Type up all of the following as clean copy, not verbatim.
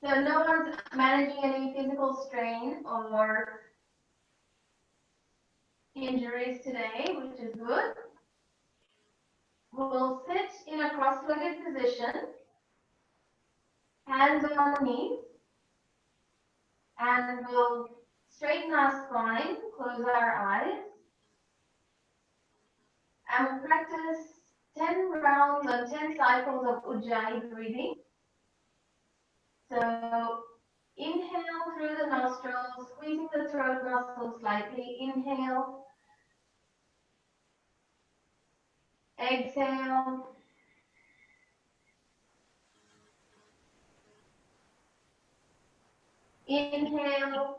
So no one's managing any physical strain or injuries today, which is good. We'll sit in a cross-legged position, hands on knees, and we'll straighten our spine, close our eyes, and we'll practice 10 rounds or 10 cycles of Ujjayi breathing. So inhale through the nostrils, squeezing the throat muscle slightly. Inhale. Exhale. Inhale.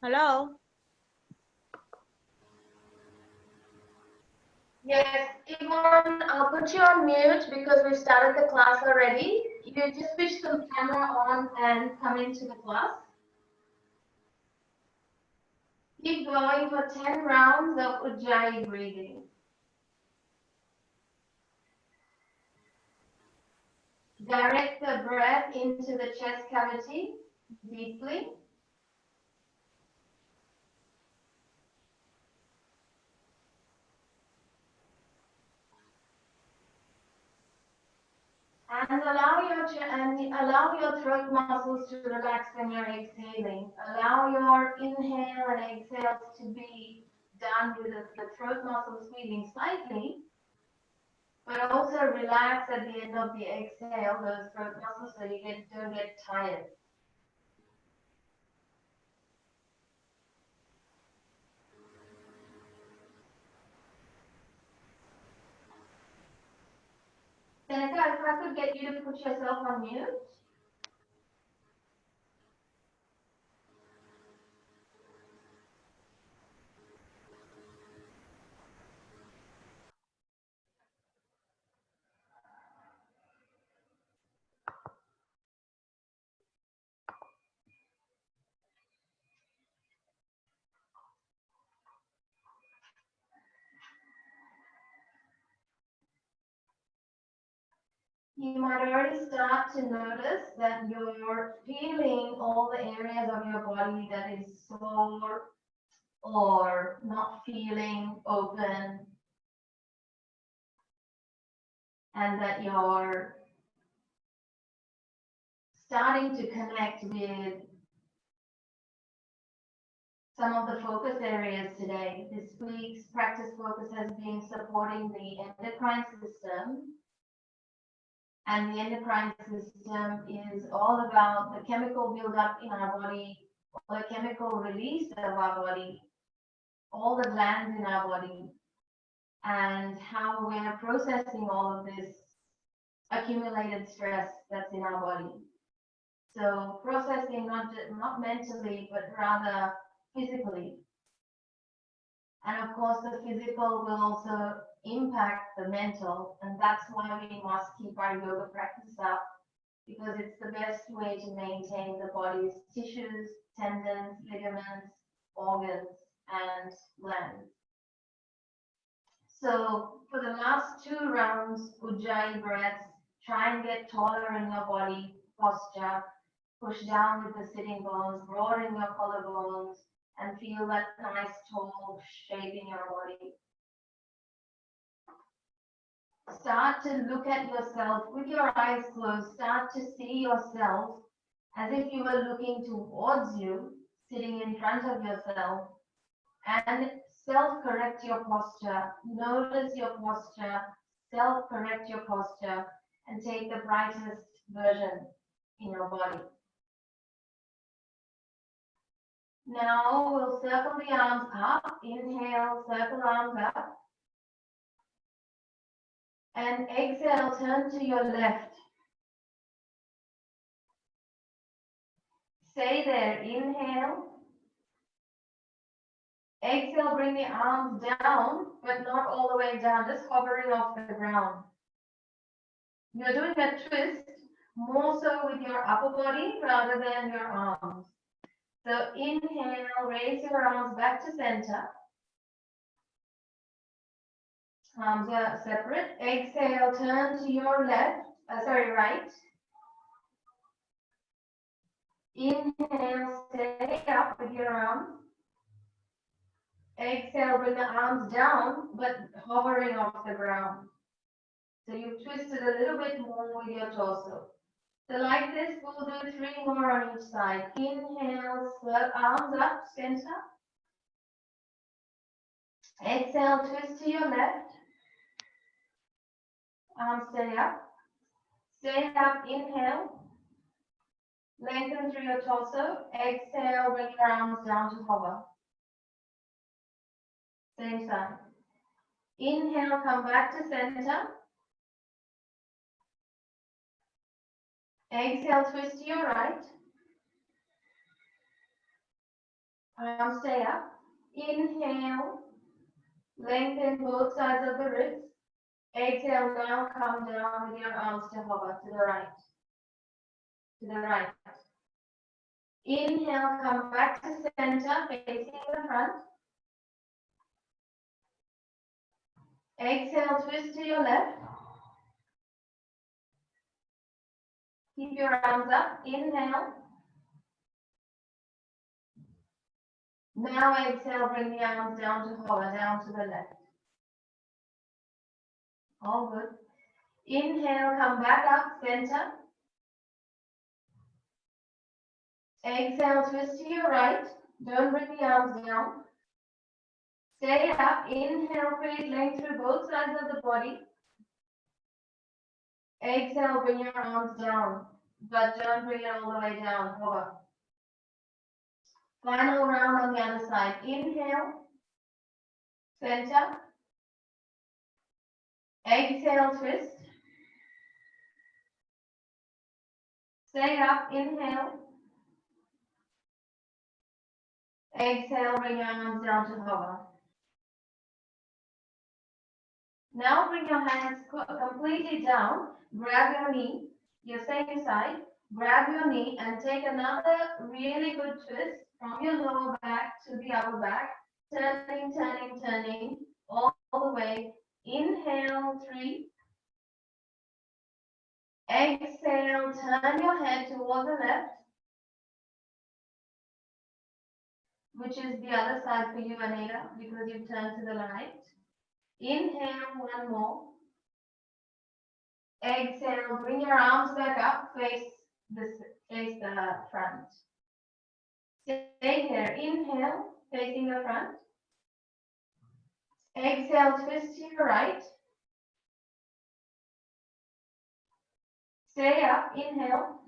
Hello. Yes, Yvonne, I'll put you on mute because we've started the class already. You just switch the camera on and come into the class. Keep going for 10 rounds of Ujjayi breathing. Direct the breath into the chest cavity deeply. And allow your throat muscles to relax when you're exhaling. Allow your inhale and exhales to be done with the throat muscles squeezing slightly, but also relax at the end of the exhale, those throat muscles, so you don't get tired. Seneca, if I could get you to put yourself on mute. You might already start to notice that you're feeling all the areas of your body that is sore or not feeling open, and that you're starting to connect with some of the focus areas today. This week's practice focus has been supporting the endocrine system. And the endocrine system is all about the chemical buildup in our body, or the chemical release of our body, all the glands in our body, and how we're processing all of this accumulated stress that's in our body. So processing not mentally, but rather physically. And of course, the physical will also impact the mental, and that's why we must keep our yoga practice up, because it's the best way to maintain the body's tissues, tendons, ligaments, organs, and glands. So for the last 2 rounds, Ujjayi breaths, try and get taller in your body posture, push down with the sitting bones, broaden your collarbones, and feel that nice tall shape in your body. Start to look at yourself with your eyes closed. Start to see yourself as if you were looking towards you, sitting in front of yourself, and self-correct your posture. Notice your posture, self-correct your posture, and take the brightest version in your body. Now we'll circle the arms up. Inhale, circle arms up. And exhale, turn to your left. Stay there. Inhale. Exhale, bring the arms down, but not all the way down, just hovering off the ground. You're doing a twist more so with your upper body rather than your arms. So inhale, raise your arms back to center. Arms are separate. Exhale, turn to your right. Inhale, stay up with your arms. Exhale, bring the arms down, but hovering off the ground. So you've twisted a little bit more with your torso. So like this, we'll do 3 more on each side. Inhale, arms up, center. Exhale, twist to your left. Arms stay up. Stay up, inhale. Lengthen through your torso. Exhale, bring your arms down to hover. Same side. Inhale, come back to center. Exhale, twist to your right. Arms stay up. Inhale, lengthen both sides of the wrists. Exhale, now come down with your arms to hover to the right. To the right. Inhale, come back to center, facing the front. Exhale, twist to your left. Keep your arms up. Inhale. Now exhale, bring the arms down to hover, down to the left. All good. Inhale, come back up, center. Exhale, twist to your right. Don't bring the arms down. Stay up. Inhale, create length through both sides of the body. Exhale, bring your arms down, but don't bring it all the way down. Hover. Final round on the other side. Inhale, center. Exhale, twist. Stay up. Inhale. Exhale, bring your arms down to hover. Now bring your hands completely down. Grab your knee, your same side. Grab your knee and take another really good twist from your lower back to the upper back. Turning, turning, turning all the way. Inhale, 3. Exhale, turn your head toward the left, which is the other side for you, Anita, because you've turned to the right. Inhale, 1 more. Exhale, bring your arms back up, face the front. Stay here. Inhale, facing the front. Exhale, twist to your right. Stay up. Inhale.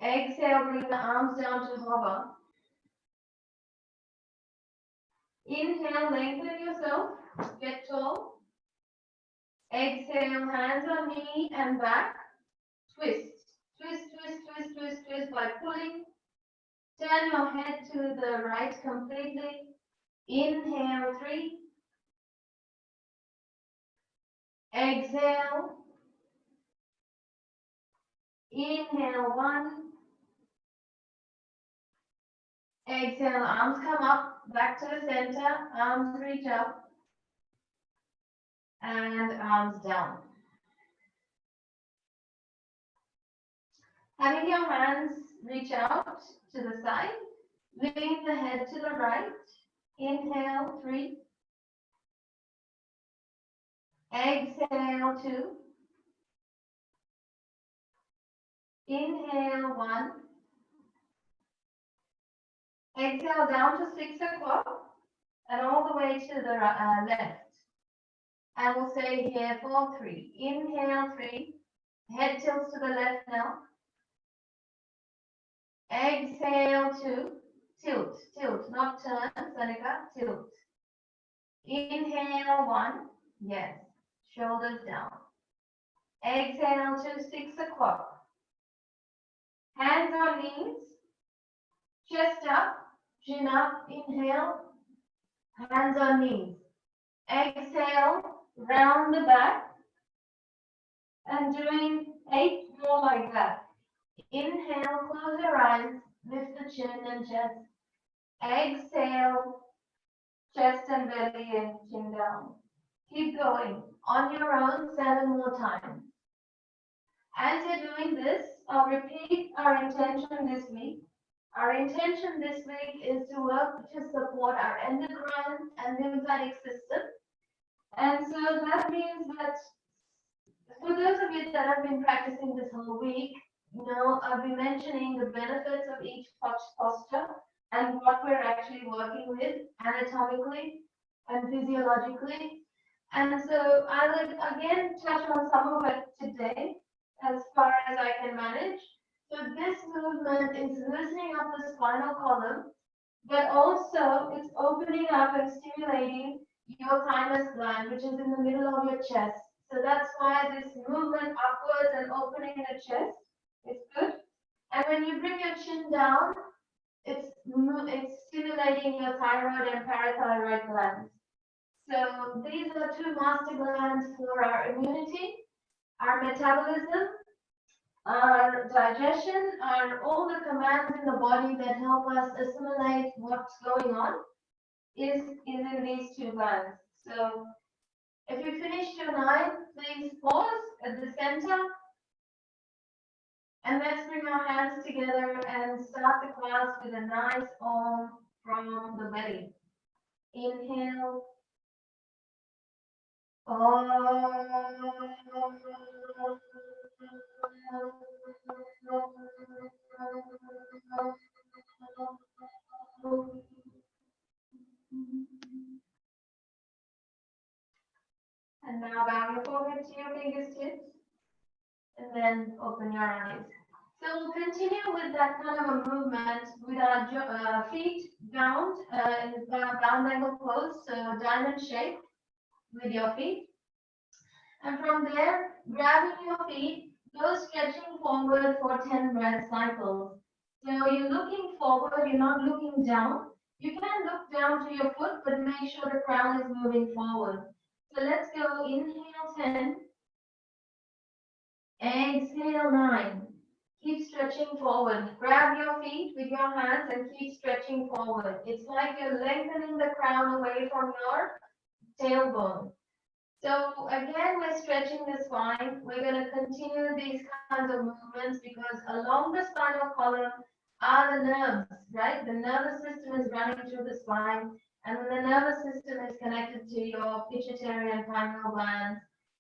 Exhale, bring the arms down to hover. Inhale, lengthen yourself. Get tall. Exhale, hands on knee and back. Twist. Twist, twist, twist, twist, twist by pulling. Turn your head to the right completely. Inhale, 3. Exhale. Inhale, 1. Exhale, arms come up, back to the center, arms reach up, and arms down. Having your hands reach out to the side, lean the head to the right. Inhale, 3. Exhale, 2. Inhale, 1. Exhale down to 6 o'clock and all the way to the left. And we'll say here for 3. Inhale, 3. Head tilts to the left now. Exhale, 2. Tilt, tilt, not turn, Sanika, tilt. Inhale, 1. Yes. Shoulders down. Exhale to 6 o'clock. Hands on knees. Chest up. Chin up. Inhale. Hands on knees. Exhale. Round the back. And doing 8 more like that. Inhale. Close your eyes. Lift the chin and chest. Exhale. Chest and belly in. Chin down. Keep going. On your own, 7 more times. As you're doing this, I'll repeat our intention this week. Our intention this week is to work to support our endocrine and lymphatic system. And so that means that for those of you that have been practicing this whole week, I'll be mentioning the benefits of each posture and what we're actually working with anatomically and physiologically. And so I will again touch on some of it today as far as I can manage. So this movement is loosening up the spinal column, but also it's opening up and stimulating your thymus gland, which is in the middle of your chest. So that's why this movement upwards and opening the chest is good. And when you bring your chin down, it's stimulating your thyroid and parathyroid glands. So these are two master glands for our immunity, our metabolism, our digestion, are all the commands in the body that help us assimilate what's going on is in these two glands. So if you finished your 9, please pause at the center. And let's bring our hands together and start the class with a nice Om from the belly. Inhale. And now bow your forehead to your fingertips and then open your eyes. So we'll continue with that kind of a movement with our feet bound in bound ankle pose, so diamond shape with your feet. And from there, grabbing your feet, go stretching forward for 10 breath cycles. So you're looking forward, you're not looking down. You can look down to your foot, but make sure the crown is moving forward. So let's go, inhale 10, exhale 9. Keep stretching forward. Grab your feet with your hands and keep stretching forward. It's like you're lengthening the crown away from your tailbone. So again, we're stretching the spine. We're going to continue these kinds of movements because along the spinal column are the nerves, right? The nervous system is running through the spine, and the nervous system is connected to your pituitary and pineal glands,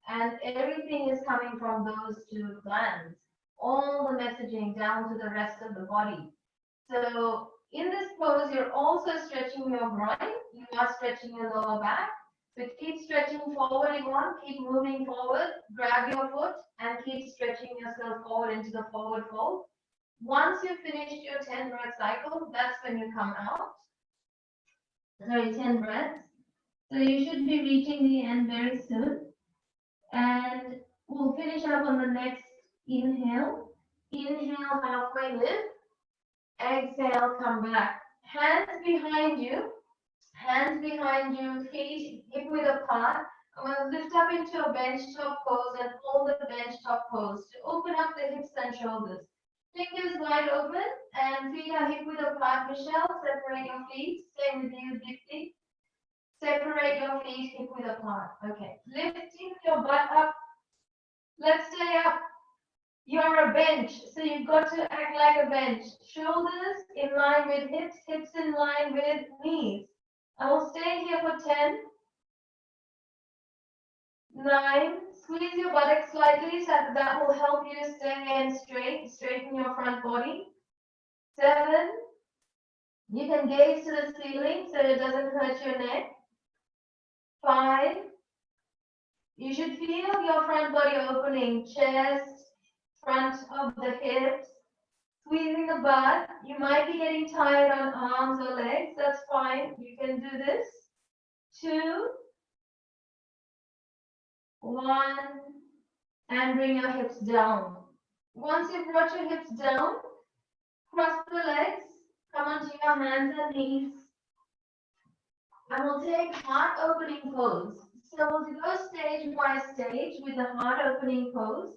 and everything is coming from those two glands. All the messaging down to the rest of the body. So in this pose, you're also stretching your groin. You are stretching your lower back. So keep stretching forward, Yvonne. Keep moving forward. Grab your foot and keep stretching yourself forward into the forward fold. Once you've finished your 10 breath cycle, that's when you come out. Sorry, 10 breaths. So you should be reaching the end very soon. And we'll finish up on the next inhale. Inhale, halfway lift. Exhale, come back. Hands behind you. Hands behind you, feet hip width apart. I'm going to lift up into a bench top pose and hold the bench top pose to open up the hips and shoulders. Fingers wide open and feet are hip width apart. Michelle, separate your feet. Same with you, Dipti. Separate your feet hip width apart. Okay. Lifting your butt up. Let's stay up. You're a bench, so you've got to act like a bench. Shoulders in line with hips, hips in line with knees. I will stay here for 10, 9, squeeze your buttocks slightly so that will help you stay in straighten your front body. 7, you can gaze to the ceiling so it doesn't hurt your neck. 5, you should feel your front body opening, chest, front of the hips, squeezing the butt. You might be getting tired on arms or legs, that's fine, you can do this. 2, 1, and bring your hips down. Once you've brought your hips down, cross the legs, come onto your hands and knees, and we'll take heart opening pose. So we'll go stage by stage with the heart opening pose.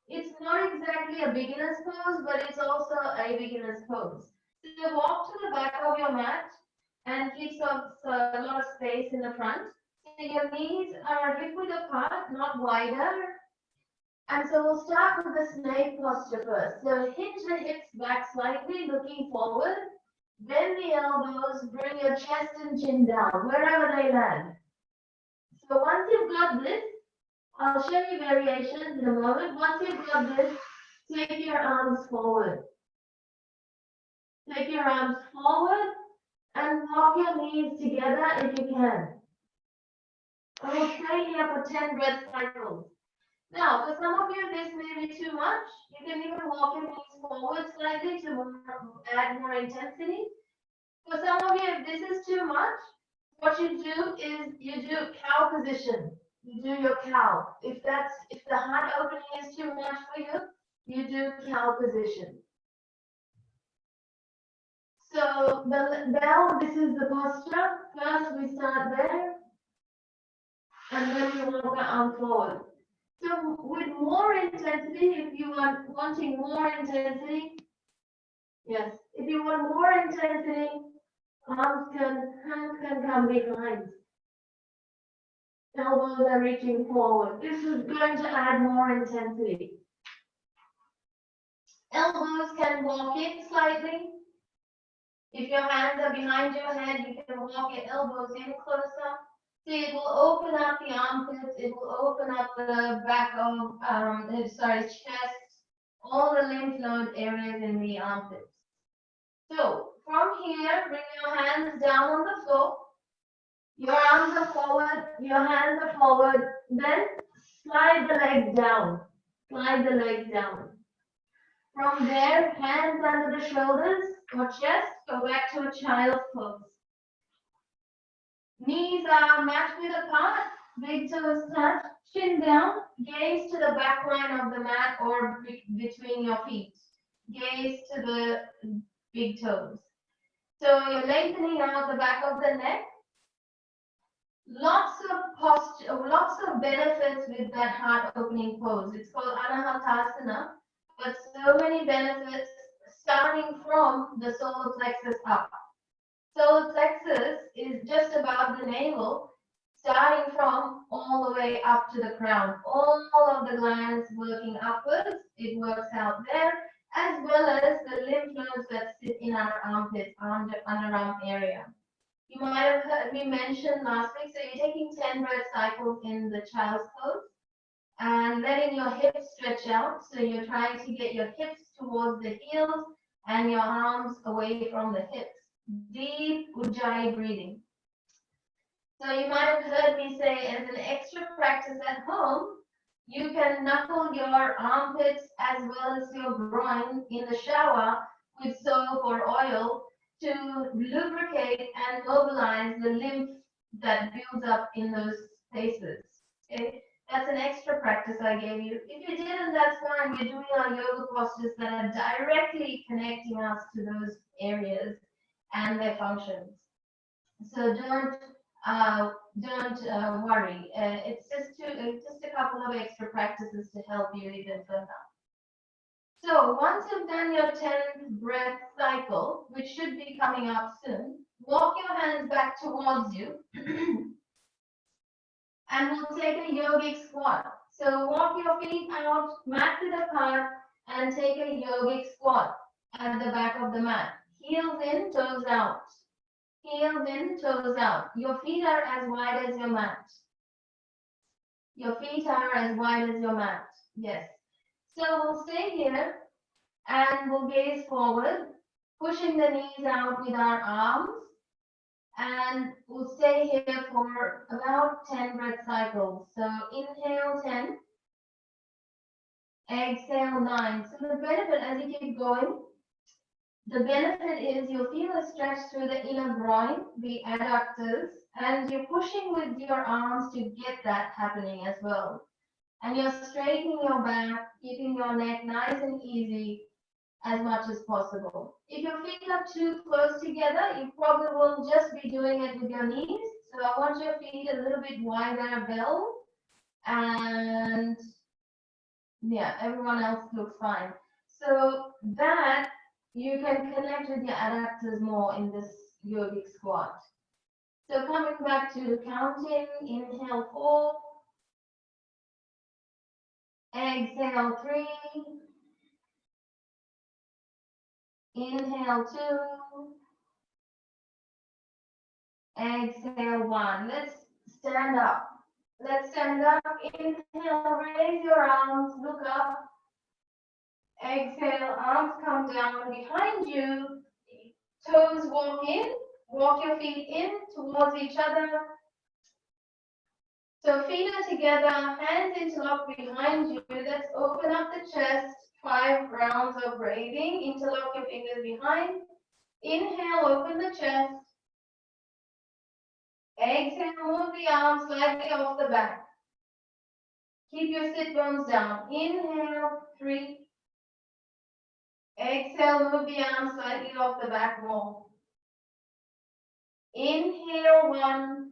It's not exactly a beginner's pose, but it's also a beginner's pose. So walk to the back of your mat and keep a lot of space in the front. So your knees are hip width apart, not wider. And so we'll start with the snake posture first. So hinge the hips back slightly, looking forward. Bend the elbows, bring your chest and chin down, wherever they land. So once you've got this, I'll show you variations in a moment. Once you've got this, take your arms forward. Take your arms forward and walk your knees together if you can. And we'll stay here for 10 breath cycles. Now, for some of you, this may be too much. You can even walk your knees forward slightly to add more intensity. For some of you, if this is too much, what you do is you do cow position. You do your cow. If the heart opening is too much for you, you do cow position. So the bell, this is the posture. First we start there, and then we walk the arm forward. So with more intensity, if you are wanting more intensity, yes, if you want more intensity, hands can come behind. Elbows are reaching forward. This is going to add more intensity. Elbows can walk in slightly. If your hands are behind your head, you can walk your elbows in closer. See, it will open up the armpits, it will open up the back of, chest, all the lymph node areas in the armpits. So, from here, bring your hands down on the floor. Your arms are forward, your hands are forward, then slide the legs down. Slide the legs down. From there, hands under the shoulders or chest, go back to a child's pose. Knees are mat width apart, big toes touch, chin down, gaze to the back line of the mat or between your feet. Gaze to the big toes. So you're lengthening out the back of the neck. Lots of posture, lots of benefits with that heart opening pose. It's called Anahatasana, but so many benefits starting from the solar plexus up. Solar plexus is just above the navel, starting from all the way up to the crown. All of the glands working upwards, it works out there, as well as the lymph nodes that sit in our armpits, underarm area. You might have heard me mention last week, so you're taking 10 breath cycles in the child's pose and letting your hips stretch out. So you're trying to get your hips towards the heels and your arms away from the hips. Deep Ujjayi breathing. So you might have heard me say, as an extra practice at home, you can knuckle your armpits as well as your groin in the shower with soap or oil to lubricate and mobilize the lymph that builds up in those spaces. Okay? That's an extra practice I gave you. If you didn't, that's fine. We're doing our yoga postures that are directly connecting us to those areas and their functions. So don't worry. It's just a couple of extra practices to help you even further. So once you've done your 10th breath cycle, which should be coming up soon, walk your hands back towards you, and we'll take a yogic squat. So walk your feet out, mat width apart, and take a yogic squat at the back of the mat. Heels in, toes out. Heels in, toes out. Your feet are as wide as your mat. Your feet are as wide as your mat. Yes. So we'll stay here and we'll gaze forward, pushing the knees out with our arms. And we'll stay here for about 10 breath cycles. So inhale 10, exhale 9. So the benefit as you keep going, the benefit is you'll feel a stretch through the inner groin, the adductors, and you're pushing with your arms to get that happening as well. And you're straightening your back, keeping your neck nice and easy as much as possible. If your feet are too close together, you probably will just be doing it with your knees. So I want your feet a little bit wider bell. And yeah, everyone else looks fine. So that you can connect with your adductors more in this yogic squat. So coming back to counting, inhale 4, Exhale 3. Inhale 2. Exhale 1. Let's stand up. Let's stand up. Inhale, raise your arms, look up. Exhale, arms come down behind you. Toes walk in. Walk your feet in towards each other. So feet are together, hands interlock behind you. Let's open up the chest. 5 rounds of breathing. Interlock your fingers behind. Inhale, open the chest. Exhale, move the arms slightly off the back. Keep your sit bones down. Inhale, 3. Exhale, move the arms slightly off the back more. Inhale, 1.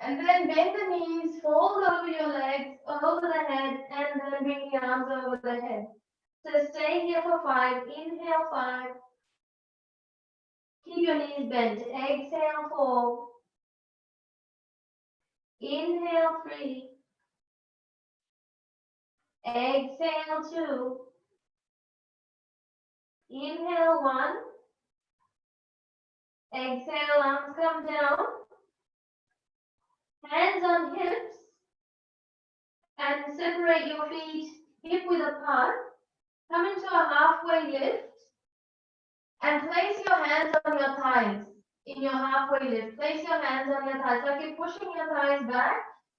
And then bend the knees, fold over your legs, over the head, and then bring the arms over the head. So stay here for 5. Inhale, 5. Keep your knees bent. Exhale, 4. Inhale, 3. Exhale, 2. Inhale, 1. Exhale, arms come down. Hands on hips. And separate your feet hip width apart. Come into a halfway lift. And place your hands on your thighs. In your halfway lift, place your hands on your thighs, like you're pushing your thighs back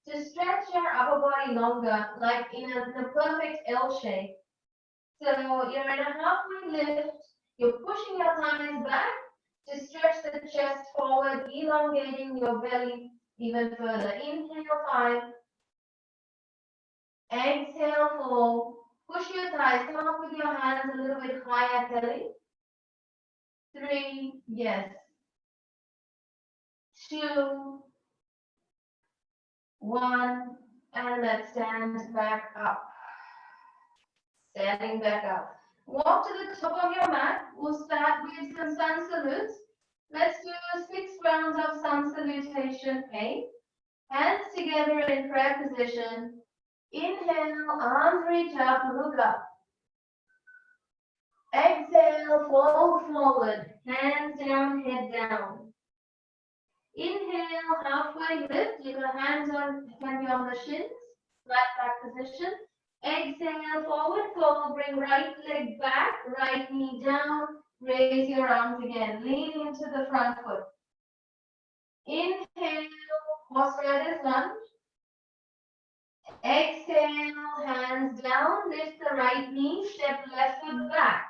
to stretch your upper body longer, like in a perfect L shape. So you're in a halfway lift, you're pushing your thighs back to stretch the chest forward, elongating your belly even further. Inhale, 5. Exhale, 4. Push your thighs, come up with your hands a little bit higher, Kelly. 3, yes. 2, 1, and let's stand back up. Standing back up. Walk to the top of your mat. We'll start with some sun salutes. Let's do 6 rounds of sun salutation. 8. Hands together in prayer position. Inhale, arms reach up, look up. Exhale, fold forward, hands down, head down. Inhale, halfway lift. Your hands can be on the shins, flat back position. Exhale, forward fold, bring right leg back, right knee down, raise your arms again, lean into the front foot. Inhale, horse rider's lunge. Exhale, hands down, lift the right knee, step left foot back,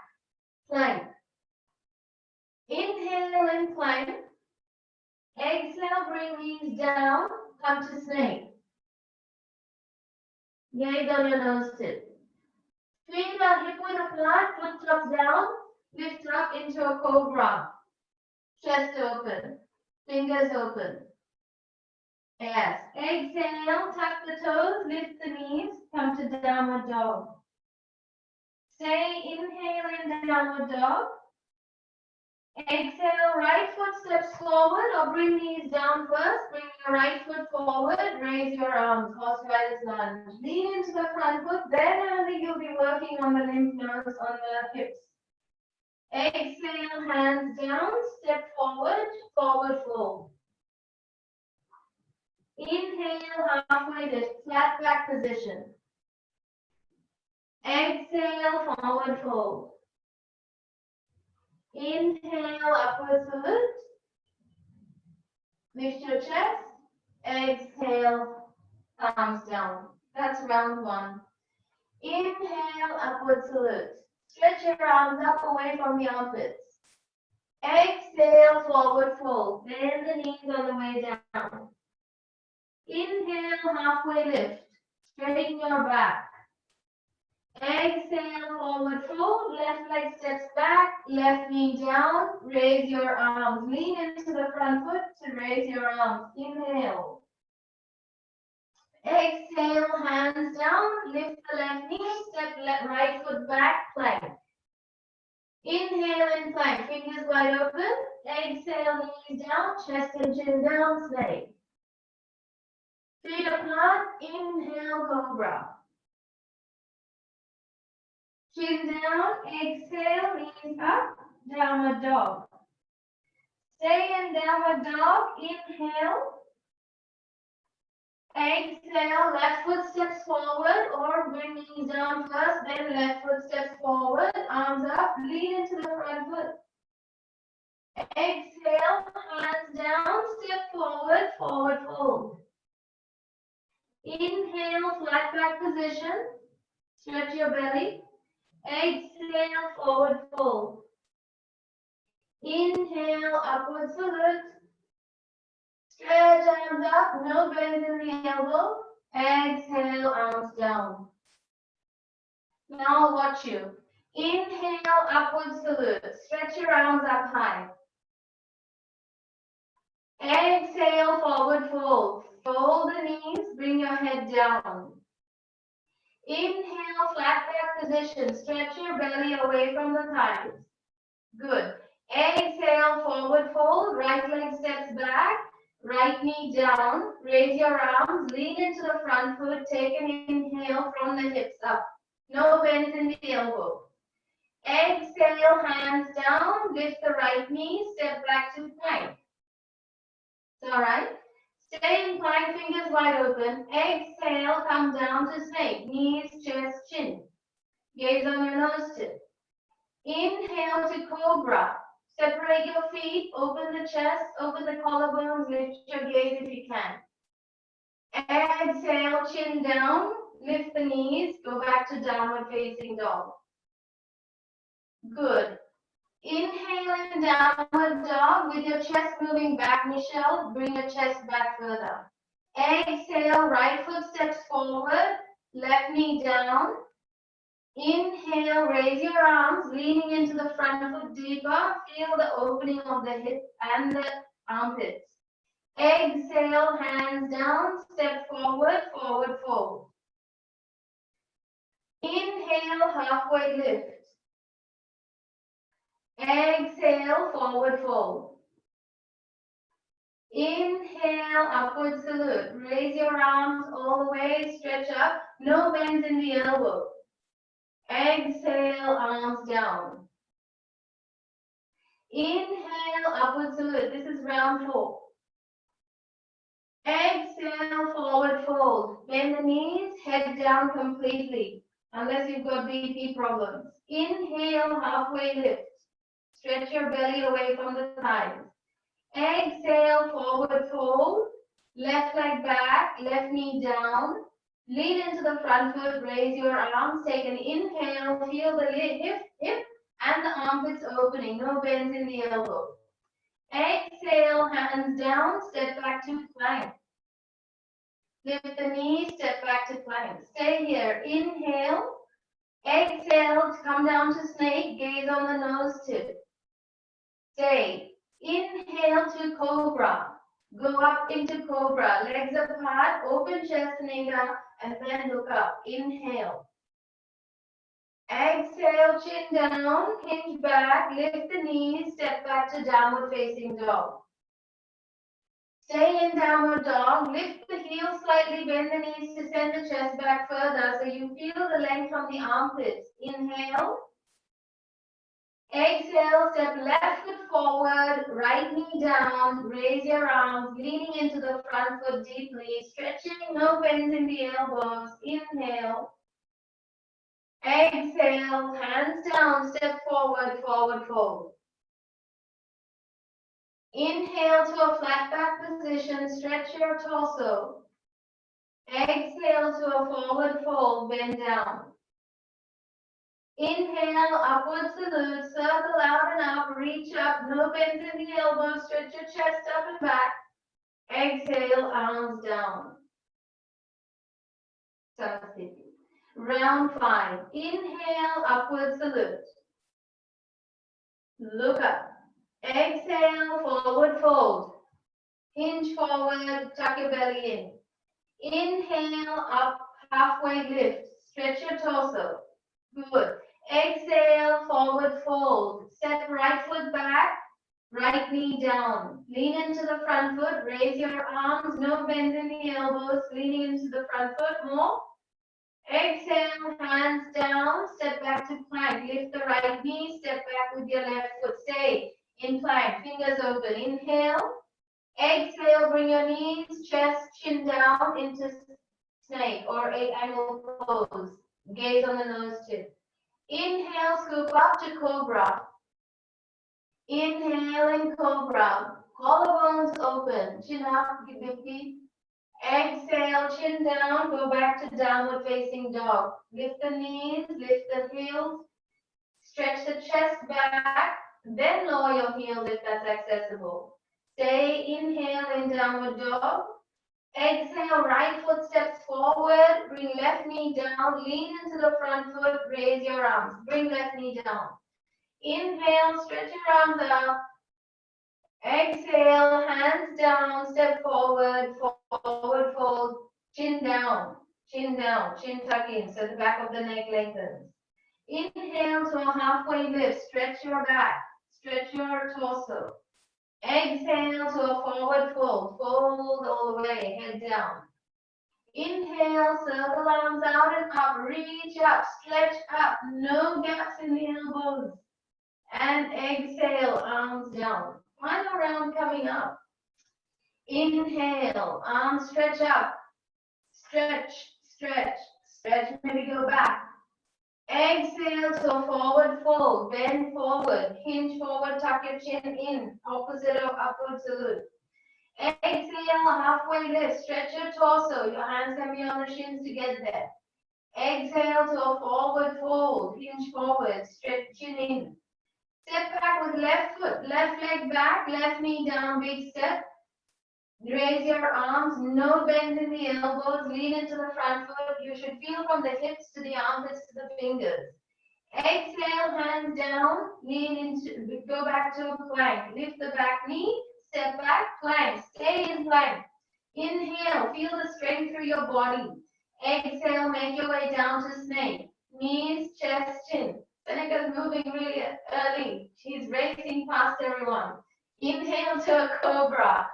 plank. Inhale and plank. Exhale, bring knees down, come to snake. Gaze on your nose tip. Feet are hip width apart, foot tops down, lift up into a cobra. Chest open, fingers open. Yes. Exhale, tuck the toes, lift the knees, come to downward dog. Stay, inhale in downward dog. Exhale, right foot steps forward or bring knees down first. Bring your right foot forward, raise your arms, horse rider's lunge. Lean into the front foot, then only you'll be working on the lymph nodes on the hips. Exhale, hands down, step forward, forward fold. Inhale, halfway lift, flat back position. Exhale, forward fold. Inhale, upward salute. Lift your chest. Exhale, arms down. That's round 1. Inhale, upward salute. Stretch your arms up away from the armpits. Exhale, forward fold. Bend the knees on the way down. Inhale, halfway lift. Straighten your back. Exhale, forward fold, left leg steps back, left knee down, raise your arms. Lean into the front foot to raise your arms. Inhale. Exhale, hands down, lift the left knee, step right foot back, plank. Inhale and plank, fingers wide open. Exhale, knees down, chest and chin down, snake. Feet apart, inhale, cobra. Chin down, exhale, knees up, downward dog. Stay in downward dog, inhale. Exhale, left foot steps forward or bring knees down first, then left foot steps forward, arms up, lean into the front foot. Exhale, hands down, step forward, forward fold. Inhale, flat back position, stretch your belly. Exhale, forward fold. Inhale, upward salute. Stretch arms up, no bend in the elbow. Exhale, arms down. Now I'll watch you. Inhale, upward salute. Stretch your arms up high. Exhale, forward fold. Fold the knees, bring your head down. Inhale, flat back position. Stretch your belly away from the thighs. Good. Exhale, forward fold. Right leg steps back. Right knee down. Raise your arms. Lean into the front foot. Take an inhale from the hips up. No bends in the elbow. Exhale, hands down. Lift the right knee. Step back to plank. It's all right. Stay in plank, fingers wide open. Exhale, come down to snake. Knees, chest, chin. Gaze on your nose tip. Inhale to cobra. Separate your feet, open the chest, open the collarbones, lift your gaze if you can. Exhale, chin down, lift the knees, go back to downward facing dog. Good. Inhale in downward dog with your chest moving back, Michelle. Bring your chest back further. Exhale, right foot steps forward, left knee down. Inhale, raise your arms, leaning into the front foot deeper. Feel the opening of the hip and the armpits. Exhale, hands down, step forward, forward fold. Inhale, halfway lift. Exhale, forward fold. Inhale, upward salute. Raise your arms all the way, stretch up. No bends in the elbow. Exhale, arms down. Inhale, upward salute. This is round 4. Exhale, forward fold. Bend the knees, head down completely, unless you've got BP problems. Inhale, halfway lift. Stretch your belly away from the thighs. Exhale, forward fold. Left leg back, left knee down. Lean into the front foot, raise your arms, take an inhale, feel the hip and the armpits opening, no bends in the elbow. Exhale, hands down, step back to plank. Lift the knees, step back to plank. Stay here, inhale. Exhale, come down to snake, gaze on the nose tip. Stay. Inhale to cobra. Go up into cobra. Legs apart, open chest, Nida, and then look up. Inhale. Exhale, chin down, hinge back, lift the knees, step back to downward facing dog. Stay in downward dog, lift the heels slightly, bend the knees to send the chest back further so you feel the length from the armpits. Inhale. Exhale, step left foot forward, right knee down, raise your arms, leaning into the front foot deeply, stretching, no bends in the elbows. Inhale. Exhale, hands down, step forward, forward fold. Inhale to a flat back position, stretch your torso. Exhale to a forward fold, bend down. Inhale, upward salute, circle out and up, reach up, no bends in the elbows, stretch your chest up and back. Exhale, arms down. Round 5. Inhale, upward salute. Look up. Exhale, forward fold. Hinge forward, tuck your belly in. Inhale, up, halfway lift. Stretch your torso. Good. Exhale, forward fold. Step right foot back. Right knee down. Lean into the front foot. Raise your arms. No bend in the elbows. Leaning into the front foot. More. Exhale, hands down. Step back to plank. Lift the right knee. Step back with your left foot. Stay in plank. Fingers open. Inhale. Exhale, bring your knees, chest, chin down into snake or 8-angle pose. Gaze on the nose tip. Inhale, scoop up to cobra. Inhale in cobra. Collarbones open. Chin up, Vicky. Exhale, chin down. Go back to downward facing dog. Lift the knees, lift the heels. Stretch the chest back. Then lower your heels if that's accessible. Stay, inhale in downward dog. Exhale, right foot steps forward. Bring left knee down. Lean into the front foot. Raise your arms. Bring left knee down. Inhale, stretch your arms out. Exhale, hands down. Step forward, forward fold. Chin down, chin tuck in. So the back of the neck lengthens. Inhale to a halfway lift. Stretch your back. Stretch your torso. Exhale to a forward fold. Fold all the way, head down. Inhale, circle arms out and up. Reach up, stretch up. No gaps in the elbows. And exhale, arms down. Final round coming up. Inhale, arms stretch up. Stretch, stretch, stretch. Maybe go back. Exhale to a forward fold. Bend forward. Hinge forward, tuck your chin in. Opposite of upward salute. Exhale, halfway lift. Stretch your torso. Your hands can be on the shins to get there. Exhale to a forward fold. Hinge forward. Stretch chin in. Step back with left foot. Left leg back. Left knee down. Big step. Raise your arms. No bend in the elbows. Lean into the front foot. You should feel from the hips to the armpits to the fingers. Exhale, hands down. Lean into. Go back to a plank. Lift the back knee. Step back, plank. Stay in plank. Inhale, feel the strength through your body. Exhale, make your way down to snake. Knees, chest, chin. Seneca's moving really early. She's racing past everyone. Inhale to a cobra.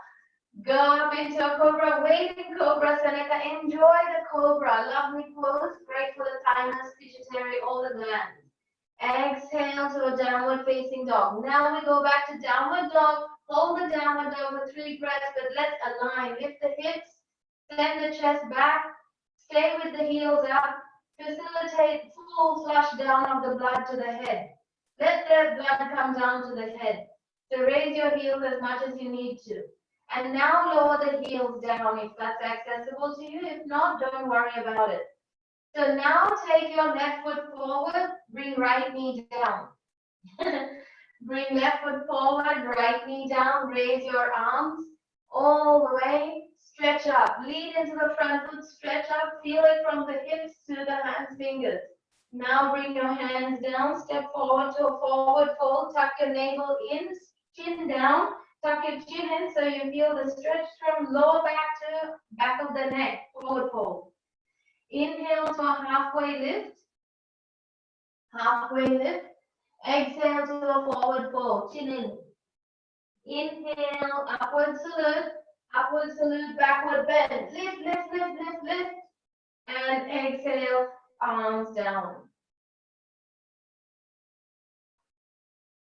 Go up into a cobra. Wait in cobra, Seneca. Enjoy the cobra. Lovely pose. Great for the thymus, pituitary, all the glands. Exhale to a downward facing dog. Now we go back to downward dog. Hold the downward dog for 3 breaths, but let's align. Lift the hips, send the chest back, stay with the heels up, facilitate full flush down of the blood to the head. Let the blood come down to the head. So raise your heels as much as you need to. And now lower the heels down if that's accessible to you. If not, don't worry about it. So now take your left foot forward, bring right knee down. Bring left foot forward, right knee down, raise your arms all the way, stretch up. Lean into the front foot, stretch up, feel it from the hips to the hands, fingers. Now bring your hands down, step forward to a forward fold, tuck your navel in, chin down, tuck your chin in so you feel the stretch from lower back to back of the neck, forward fold. Inhale to a halfway lift. Halfway lift. Exhale to a forward fold. Chin in. Inhale, upward salute, backward bend. Lift, lift, lift, lift, lift. And exhale, arms down.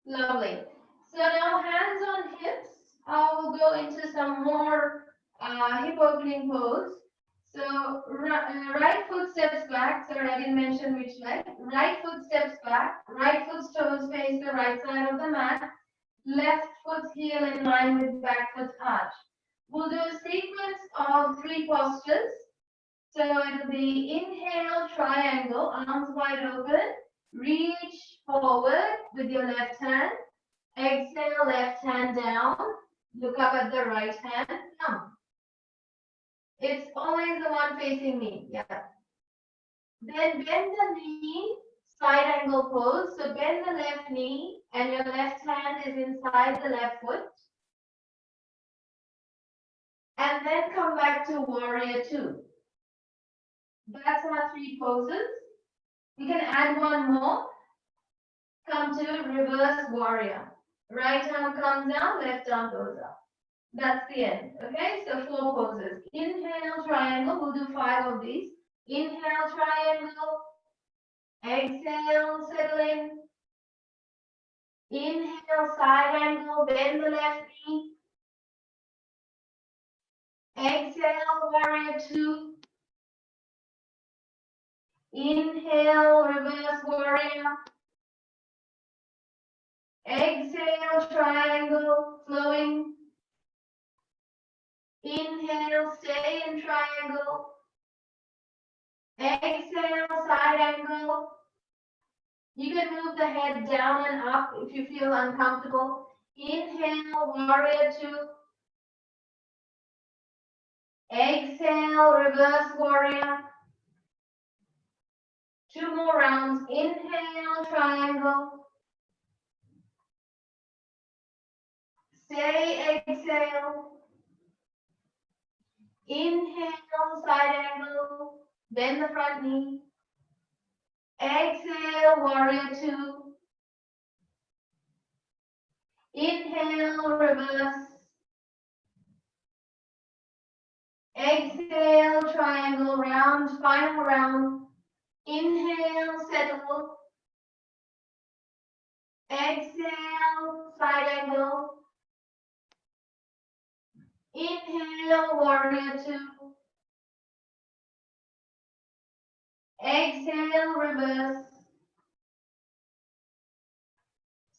Lovely. So now hands on hips. We'll go into some more hip opening pose. So right foot steps back. Sorry, I didn't mention which leg. Right foot steps back. Right foot's toes face the right side of the mat. Left foot's heel in line with back foot arch. We'll do a sequence of 3 postures. So it'll be inhale, triangle, arms wide open. Reach forward with your left hand. Exhale, left hand down. Look up at the right hand. Thumb. It's always the one facing me. Yeah. Then bend the knee, side angle pose. So bend the left knee and your left hand is inside the left foot. And then come back to warrior 2. That's our 3 poses. You can add one more. Come to reverse warrior. Right arm comes down, left arm goes up. That's the end. Okay, so 4 poses. Inhale, triangle. We'll do 5 of these. Inhale, triangle. Exhale, settle in. Inhale, side angle. Bend the left knee. Exhale, warrior 2. Inhale, reverse warrior. Exhale, triangle, flowing. Inhale, stay in triangle. Exhale, side angle. You can move the head down and up if you feel uncomfortable. Inhale, warrior 2. Exhale, reverse warrior. 2 more rounds. Inhale, triangle. Stay, exhale. Inhale, side angle. Bend the front knee. Exhale, warrior 2. Inhale, reverse. Exhale, triangle, round, final round. Inhale, settle. Exhale, side angle. Inhale, warrior 2. Exhale, reverse.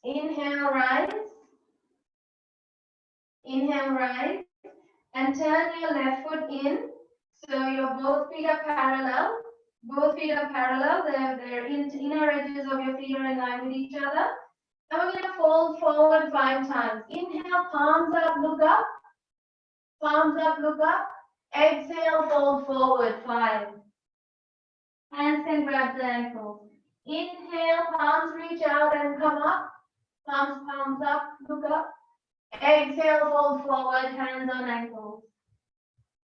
Inhale, rise. Inhale, rise. And turn your left foot in. So your both feet are parallel. Both feet are parallel. Their inner edges of your feet are in line with each other. And we're going to fold forward 5 times. Inhale, palms up, look up. Palms up, look up. Exhale, fold forward 5. Hands can grab the ankles. Inhale, palms reach out and come up. Palms up, look up. Exhale, fold forward, hands on ankles.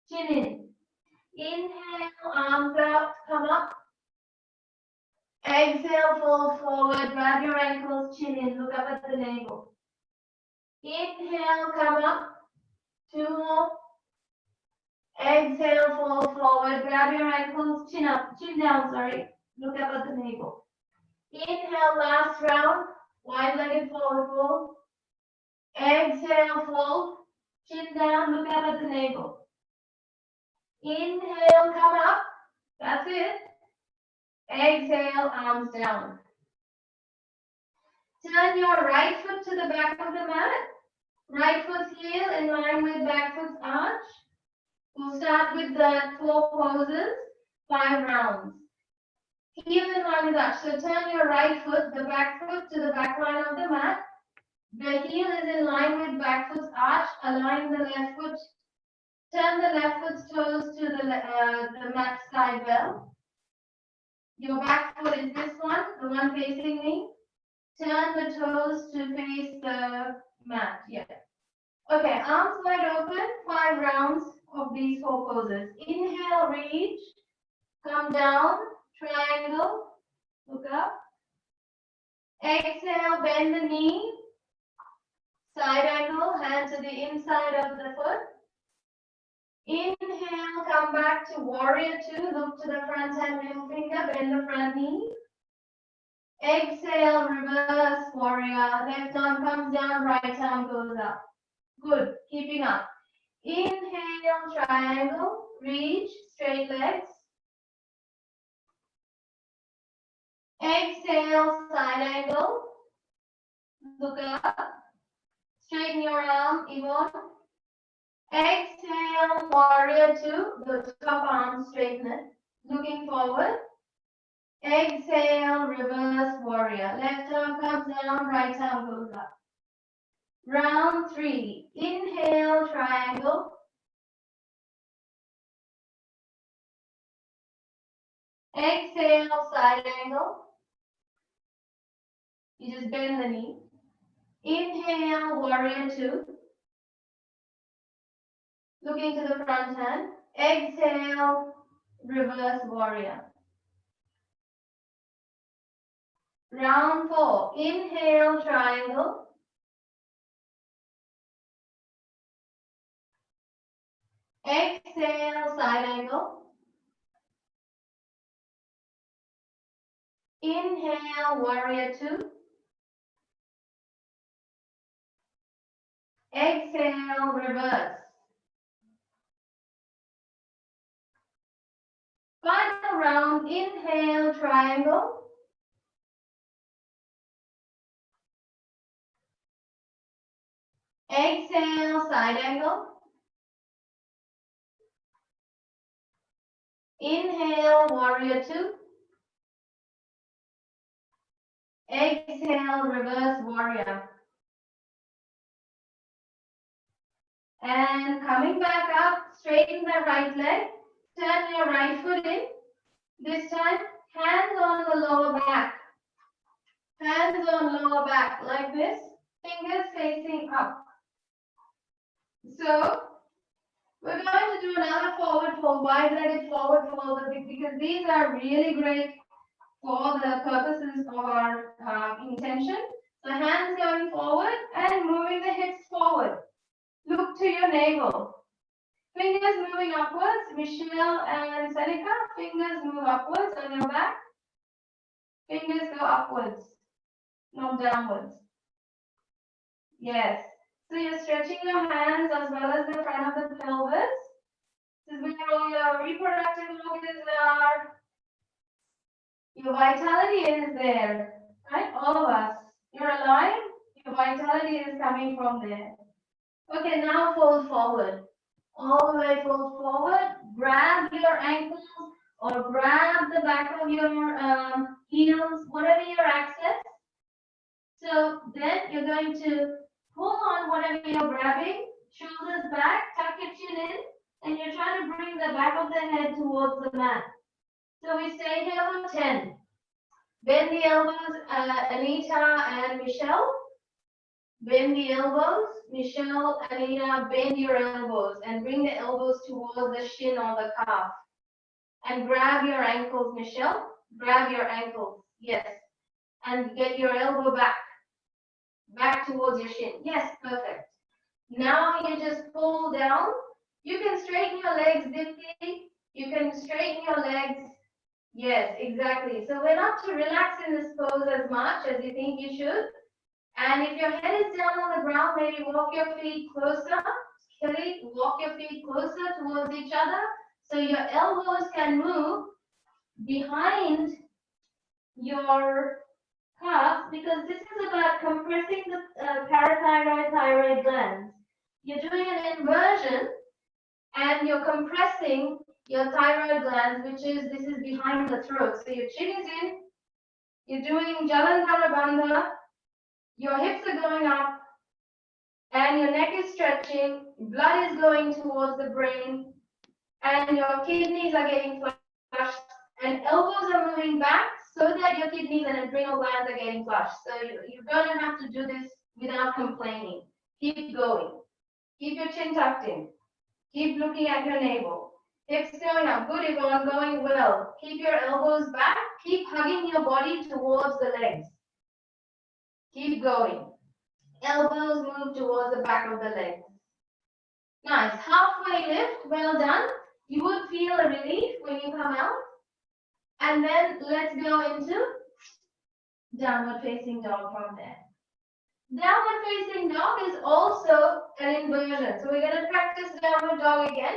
Chin in. Inhale, arms out, come up. Exhale, fold forward, grab your ankles, chin in, look up at the navel. Inhale, come up. 2 more. Exhale, fold forward, grab your ankles, chin up, chin down, sorry. Look up at the navel. Inhale, last round, wide-legged forward fold. Exhale, fold, chin down, look up at the navel. Inhale, come up, that's it. Exhale, arms down. Turn your right foot to the back of the mat. Right foot's heel in line with back foot's arch. We'll start with the 4 poses, 5 rounds. Heel in line with arch. So turn your right foot, the back foot, to the back line of the mat. The heel is in line with back foot's arch. Align the left foot. Turn the left foot's toes to the mat side well. Your back foot is this one, the one facing me. Turn the toes to face the mat. Yeah. Okay, arms wide open, 5 rounds of these 4 poses. Inhale, reach, come down, triangle, look up. Exhale, bend the knee, side angle, hand to the inside of the foot. Inhale, come back to warrior 2, look to the front hand, middle finger, bend the front knee. Exhale, reverse warrior, left arm comes down, right arm goes up. Good, keeping up. Inhale, triangle, reach, straight legs. Exhale, side angle, look up. Straighten your arm, Yvonne. Exhale, warrior 2, the top arm, straighten it. Looking forward. Exhale, reverse warrior. Left arm comes down, right arm goes up. Round 3. Inhale, triangle. Exhale, side angle. You just bend the knee. Inhale, warrior 2. Looking to the front hand. Exhale, reverse warrior. Round 4. Inhale, triangle. Exhale, side angle. Inhale, warrior two. Exhale, reverse. Final round, inhale, triangle. Exhale, side angle. Inhale, warrior two. Exhale, reverse warrior. And coming back up, straighten the right leg. Turn your right foot in. This time, hands on the lower back. Hands on lower back, like this. Fingers facing up. So, we're going to do another forward fold, wide-legged forward fold, because these are really great for the purposes of our intention. So hands going forward and moving the hips forward. Look to your navel. Fingers moving upwards. Michelle and Seneca, fingers move upwards on your back. Fingers go upwards, not downwards. Yes. So you're stretching your hands as well as the front of the pelvis. This is where all your reproductive organs are. Your vitality is there, right? All of us. You're alive. Your vitality is coming from there. Okay, now fold forward. All the way fold forward. Grab your ankles or grab the back of your heels, whatever your access. So then you're going to pull on whatever you're grabbing, shoulders back, tuck your chin in, and you're trying to bring the back of the head towards the mat. So we stay here for 10. Bend the elbows, Anita and Michelle. Bend the elbows. Michelle, Anita, bend your elbows and bring the elbows towards the shin or the calf. And grab your ankles, Michelle. Grab your ankles. Yes. And get your elbow back. Back towards your shin. Yes, perfect. Now you just pull down. You can straighten your legs deeply. You can straighten your legs. Yes, exactly. So we're not to relax in this pose as much as you think you should. And if your head is down on the ground, maybe walk your feet closer. Okay, walk your feet closer towards each other. So your elbows can move behind your calves, because this is about compressing the parathyroid, thyroid glands. You're doing an inversion and you're compressing your thyroid glands, this is behind the throat. So your chin is in, you're doing Jalandhara Bandha, your hips are going up, and your neck is stretching, blood is going towards the brain, and your kidneys are getting flushed, and elbows are moving back so that your kidneys and adrenal glands are getting flushed. So you're going to have to do this without complaining. Keep going. Keep your chin tucked in. Keep looking at your navel. Hips going up. Good, Yvonne, going well. Keep your elbows back. Keep hugging your body towards the legs. Keep going. Elbows move towards the back of the legs. Nice. Halfway lift. Well done. You would feel a relief when you come out. And then let's go into downward facing dog from there. Downward facing dog is also an inversion. So we're going to practice downward dog again.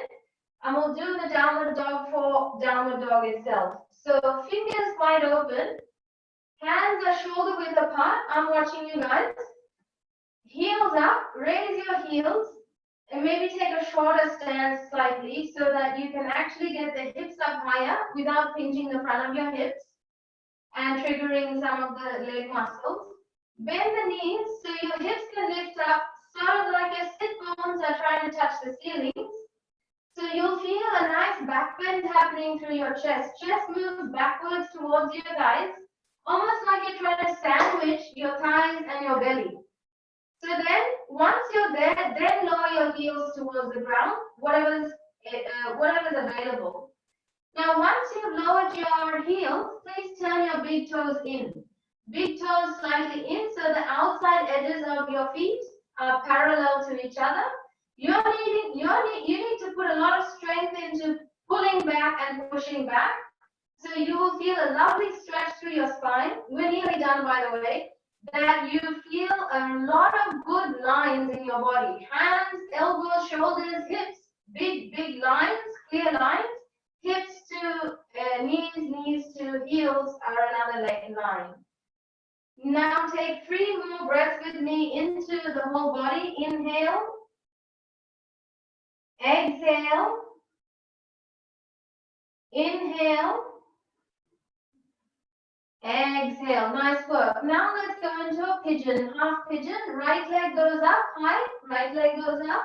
And we'll do the downward dog for downward dog itself. So fingers wide open. Hands are shoulder width apart. I'm watching you guys. Heels up. Raise your heels. And maybe take a shorter stance slightly so that you can actually get the hips up higher without pinching the front of your hips and triggering some of the leg muscles. Bend the knees so your hips can lift up, sort of like your sit bones are trying to touch the ceilings. So you'll feel a nice back bend happening through your chest. Chest moves backwards towards your thighs, almost like you're trying to sandwich your thighs and your belly. So then, once you're there, then lower your heels towards the ground, whatever's available. Now, once you've lowered your heels, please turn your big toes in. Big toes slightly in, so the outside edges of your feet are parallel to each other. You need to put a lot of strength into pulling back and pushing back. So you will feel a lovely stretch through your spine. We're nearly done, by the way. That you feel a lot of good lines in your body. Hands, elbows, shoulders, hips. Big lines, clear lines. Hips to knees to heels are another line. Now take 3 more breaths with me into the whole body. Inhale. Exhale. Inhale. Exhale. Nice work. Now let's go into a pigeon. Half pigeon. Right leg goes up high. Right leg goes up.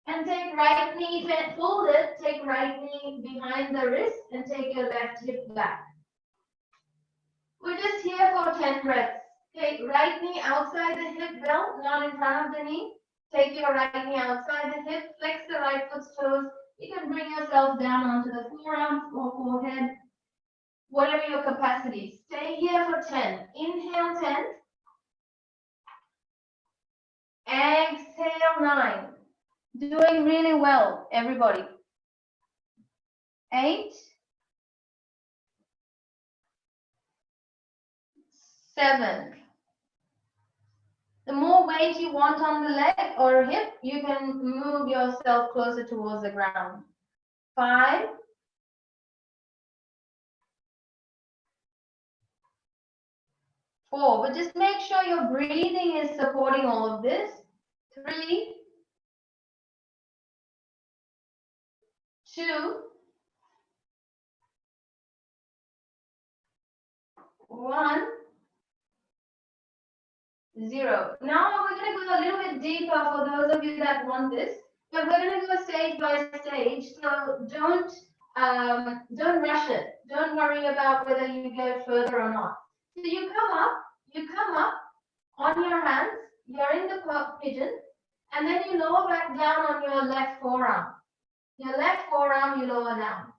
And take right knee, fold it. Take right knee behind the wrist and take your left hip back. We're just here for 10 breaths. Take right knee outside the hip belt, not in front of the knee. Take your right knee outside the hip. Flex the right foot's toes. You can bring yourself down onto the forearms or forehead. Whatever your capacity. Stay here for 10. Inhale 10. Exhale 9. Doing really well, everybody. 8. 7. The more weight you want on the leg or hip, you can move yourself closer towards the ground. 5. 4, but just make sure your breathing is supporting all of this. 3, 2, 1, 0. Now we're going to go a little bit deeper for those of you that want this, but we're going to go stage by stage. So don't rush it. Don't worry about whether you go further or not. So you come up on your hands. You're in the pigeon, and then you lower back down on your left forearm. Your left forearm you lower down.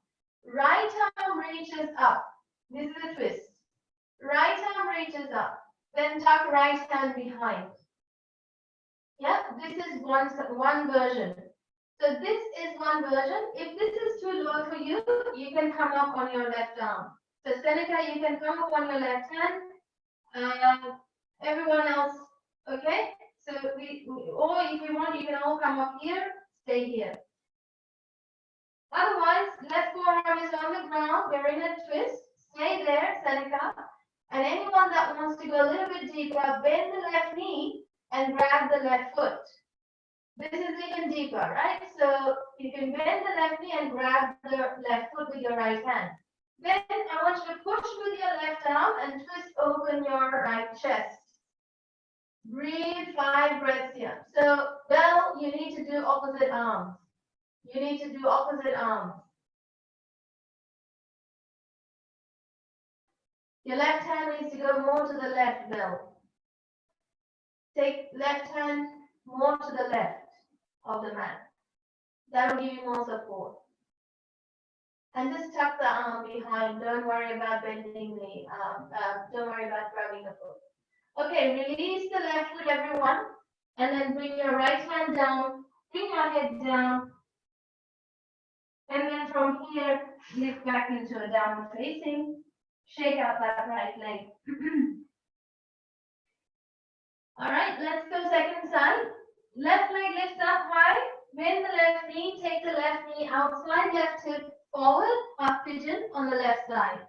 Right arm reaches up. This is a twist. Right arm reaches up. Then tuck right hand behind. Yeah, this is one version. So this is one version. If this is too low for you, you can come up on your left arm. So Seneca, you can come up on your left hand. Everyone else, okay? So or if you want, you can all come up here, stay here. Otherwise, left forearm is on the ground. We're in a twist. Stay there, Seneca. And anyone that wants to go a little bit deeper, bend the left knee and grab the left foot. This is even deeper, right? So you can bend the left knee and grab the left foot with your right hand. Then I want you to push with your left arm and twist open your right chest. Breathe 5 breaths here. So, Bell, you need to do opposite arms. You need to do opposite arms. Your left hand needs to go more to the left, Bell. Take left hand more to the left of the mat. That will give you more support. And just tuck the arm behind. Don't worry about bending the arm. Don't worry about grabbing the foot. Okay, release the left foot, everyone. And then bring your right hand down. Bring your head down. And then from here, lift back into a downward facing. Shake out that right leg. All right, let's go second side. Left leg lifts up high. Bend the left knee. Take the left knee outside, left hip forward, half pigeon on the left side.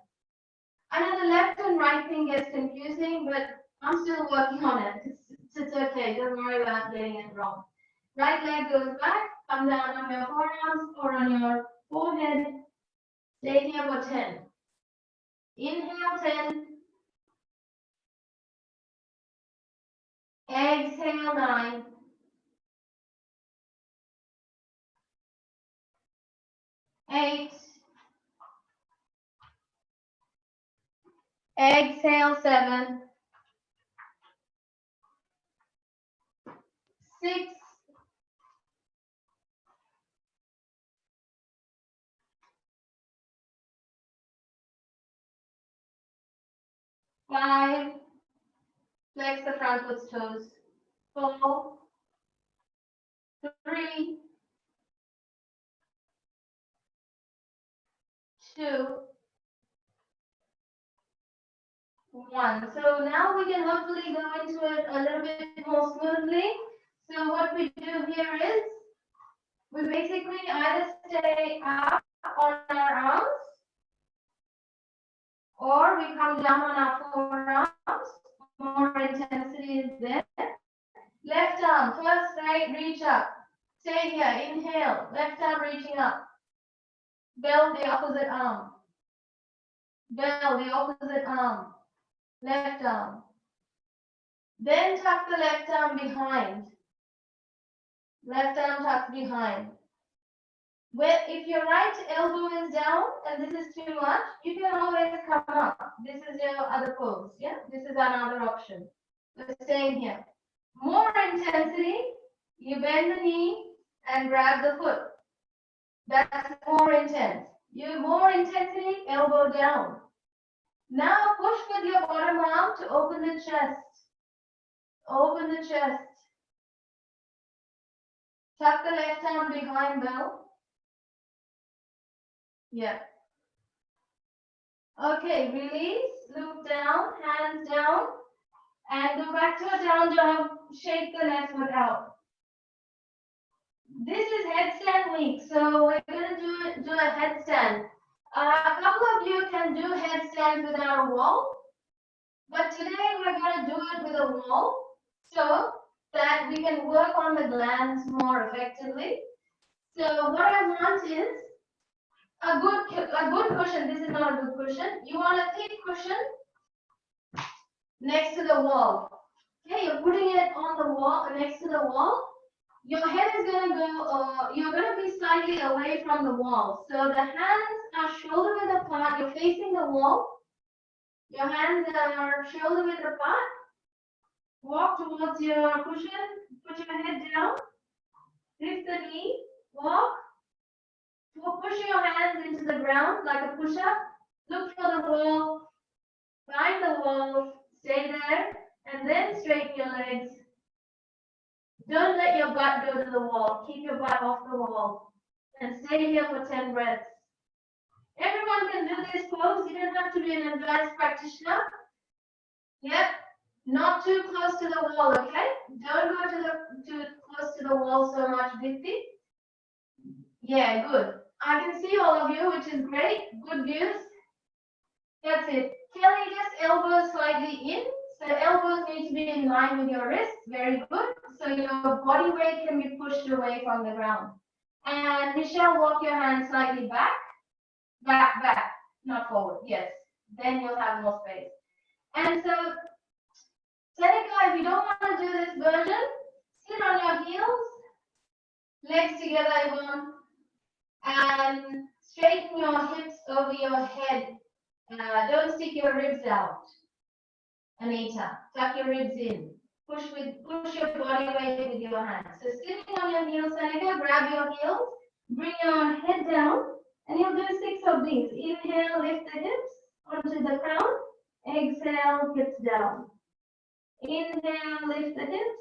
I know the left and right thing gets confusing, but I'm still working on it. It's okay. Don't worry about getting it wrong. Right leg goes back. Come down on your forearms or on your forehead. Stay here for 10. Inhale 10. Exhale 9. Eight. Exhale 7. 6. 5. Flex the front foot's toes. 4. 3, 2, 1. So now we can hopefully go into it a little bit more smoothly. So what we do here is we basically either stay up on our arms or we come down on our forearms. More intensity is there. Left arm, first right, reach up. Stay here, inhale, left arm reaching up. Bell the opposite arm. Bell the opposite arm. Left arm. Then tuck the left arm behind. Left arm tucked behind. Where if your right elbow is down and this is too much, you can always come up. This is your other pose. Yeah, this is another option. We're staying here. More intensity, you bend the knee and grab the foot. That's more intense. You more intensity, elbow down. Now push with your bottom arm to open the chest. Open the chest. Tuck the left arm behind bell. Yeah. Okay, release, look down, hands down, and go back to a down dog. Shake the left foot out. This is headstand week, so we're gonna do a headstand. A couple of you can do headstand without a wall, but today we're gonna do it with a wall, so that we can work on the glands more effectively. So what I want is a good cushion. This is not a good cushion. You want a thick cushion next to the wall. Okay, you're putting it on the wall, next to the wall. Your head is going to go, you're going to be slightly away from the wall. So the hands are shoulder width apart. You're facing the wall. Your hands are shoulder width apart. Walk towards your cushion. Put your head down. Lift the knee. Walk. Push your hands into the ground like a push-up. Look for the wall. Find the wall. Stay there. And then straighten your legs. Don't let your butt go to the wall. Keep your butt off the wall. And stay here for 10 breaths. Everyone can do this pose. You don't have to be an advanced practitioner. Yep. Not too close to the wall, okay? Don't go too close to the wall so much, Vitti. Yeah, good. I can see all of you, which is great. Good views. That's it. Kelly, just elbows slightly in. So elbows need to be in line with your wrists. Very good. So your body weight can be pushed away from the ground. And Michelle, walk your hands slightly back. Back, not forward. Yes. Then you'll have more space. And so, Seneca, if you don't want to do this version, sit on your heels, legs together, everyone, and straighten your hips over your head. Don't stick your ribs out. Anita, tuck your ribs in. Push your body weight with your hands. So sitting on your heels, Seneca, grab your heels, bring your head down, and you'll do 6 of these. Inhale, lift the hips onto the crown. Exhale, hips down. Inhale, lift the hips.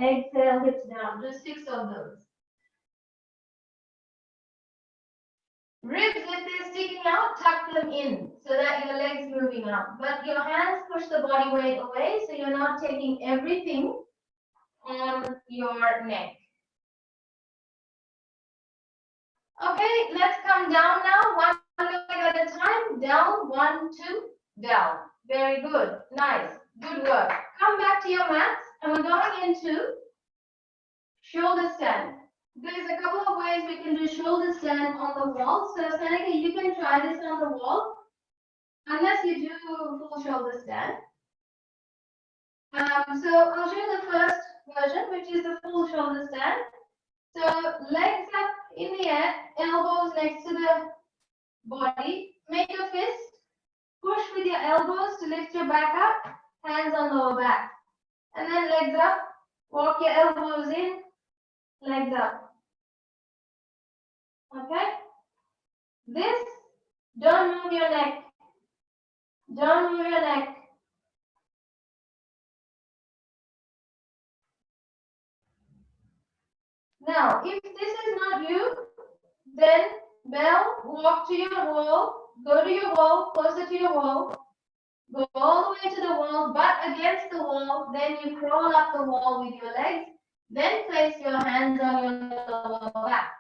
Exhale, hips down. Do 6 of those. Ribs, if they're sticking out, tuck them in so that your legs moving up. But your hands push the body weight away so you're not taking everything on your neck. Okay, let's come down now. One leg at a time. Down, 1, 2, down. Very good. Nice. Good work. Come back to your mats and we're going into shoulder stand. There's a couple of ways we can do shoulder stand on the wall. So Seneca, you can try this on the wall, unless you do full shoulder stand. So I'll show you the first version, which is the full shoulder stand. So legs up in the air, elbows next to the body. Make a fist. Push with your elbows to lift your back up. Hands on lower back. And then legs up. Walk your elbows in. Legs up. Okay? This, don't move your neck. Don't move your neck. Now, if this is not you, then Bell, walk to your wall, go to your wall, closer to your wall, go all the way to the wall, butt against the wall, then you crawl up the wall with your legs, then place your hands on your lower back.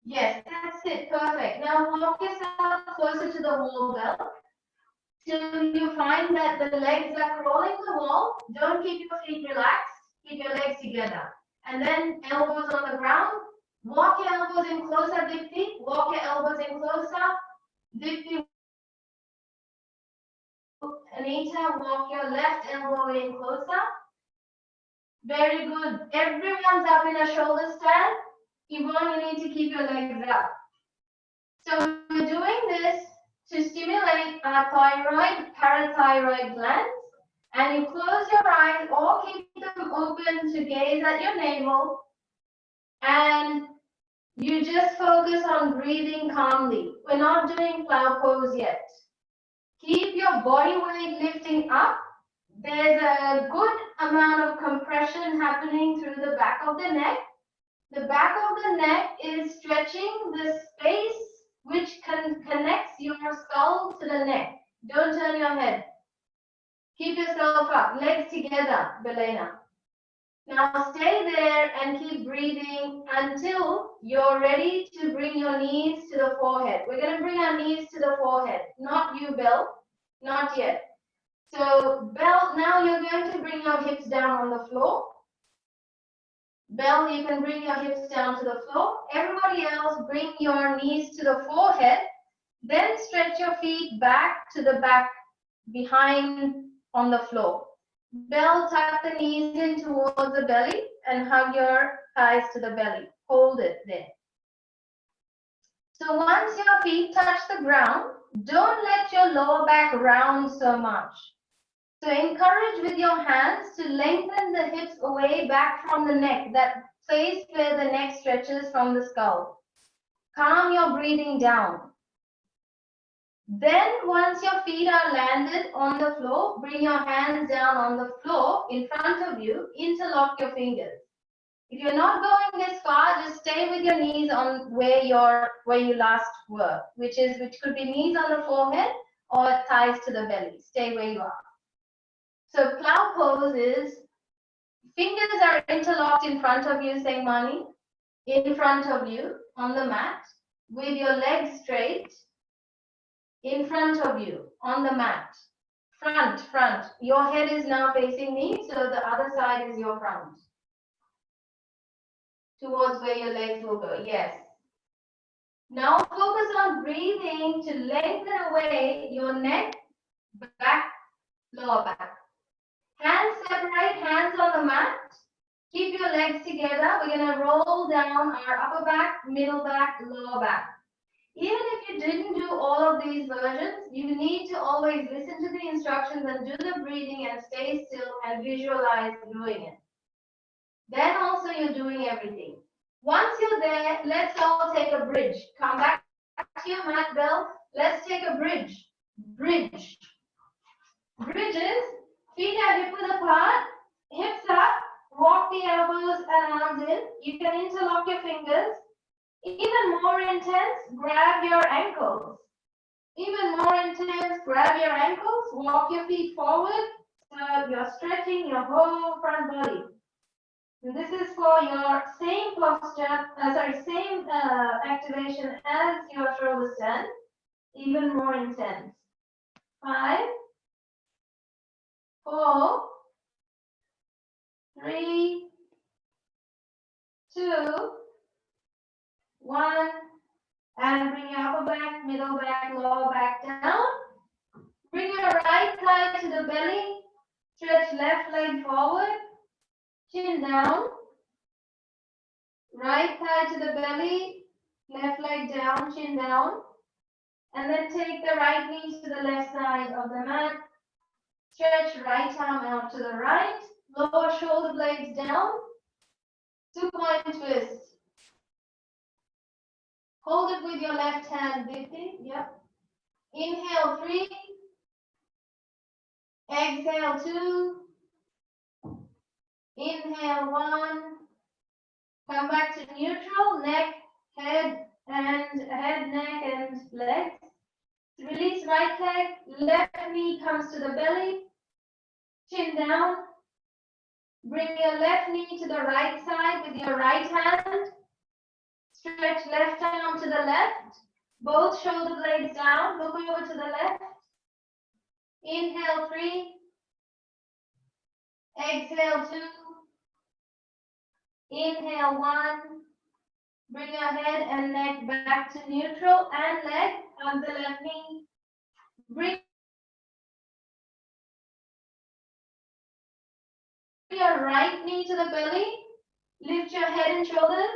Yes, that's it, perfect. Now walk yourself closer to the wall, Bell, till you find that the legs are crawling the wall. Don't keep your feet relaxed, keep your legs together. And then elbows on the ground. Walk your elbows in closer, Dipti. Walk your elbows in closer. Dipti. Anita, walk your left elbow in closer. Very good. Everyone's up in a shoulder stand. Yvonne, you need to keep your legs up. So we're doing this to stimulate our thyroid, parathyroid glands. And you close your eyes or keep them open to gaze at your navel. And you just focus on breathing calmly. We're not doing plow pose yet. Keep your body weight lifting up. There's a good amount of compression happening through the back of the neck. The back of the neck is stretching the space which connects your skull to the neck. Don't turn your head. Keep yourself up, legs together, Belena. Now stay there and keep breathing until you're ready to bring your knees to the forehead. We're going to bring our knees to the forehead. Not you, Bell. Not yet. So, Bell, now you're going to bring your hips down on the floor. Bell, you can bring your hips down to the floor. Everybody else, bring your knees to the forehead. Then stretch your feet back to the back behind on the floor. Bell, tuck the knees in towards the belly and hug your thighs to the belly. Hold it there. So once your feet touch the ground, don't let your lower back round so much. So encourage with your hands to lengthen the hips away back from the neck, that place where the neck stretches from the skull. Calm your breathing down. Then once your feet are landed on the floor, bring your hands down on the floor in front of you, interlock your fingers. If you're not going this far, just stay with your knees on where you last were, which could be knees on the forehead or thighs to the belly. Stay where you are. So plow pose is fingers are interlocked in front of you, Saimani, in front of you on the mat, with your legs straight, in front of you on the mat. Front. Your head is now facing me, so the other side is your front. Towards where your legs will go, yes. Now focus on breathing to lengthen away your neck, back, lower back. Hands separate, hands on the mat. Keep your legs together. We're going to roll down our upper back, middle back, lower back. Even if you didn't do all of these versions, you need to always listen to the instructions and do the breathing and stay still and visualize doing it. Then also you're doing everything. Once you're there, let's all take a bridge. Come back to your mat, Bell. Let's take a bridge. Bridge. Bridges, feet are hip width apart, hips up, walk the elbows and arms in. You can interlock your fingers. Even more intense, grab your ankles. Even more intense, grab your ankles, walk your feet forward. So you're stretching your whole front body. And this is for your same posture, same activation as your shoulder stand, even more intense. 5, 4, 3, 2, 1, and bring your upper back, middle back, lower back down. Bring your right thigh to the belly, stretch left leg forward, chin down. Right thigh to the belly, left leg down, chin down. And then take the right knee to the left side of the mat. Stretch right arm out to the right, lower shoulder blades down. 2-point twist. Hold it with your left hand, Dipti. Yep. Inhale 3. Exhale 2. Inhale 1. Come back to neutral, neck, head, neck, and legs. Release right leg, left knee comes to the belly, chin down. Bring your left knee to the right side with your right hand. Stretch left arm to the left. Both shoulder blades down. Look over to the left. Inhale 3. Exhale 2. Inhale 1. Bring your head and neck back to neutral and leg on the left knee. Bring your right knee to the belly. Lift your head and shoulders.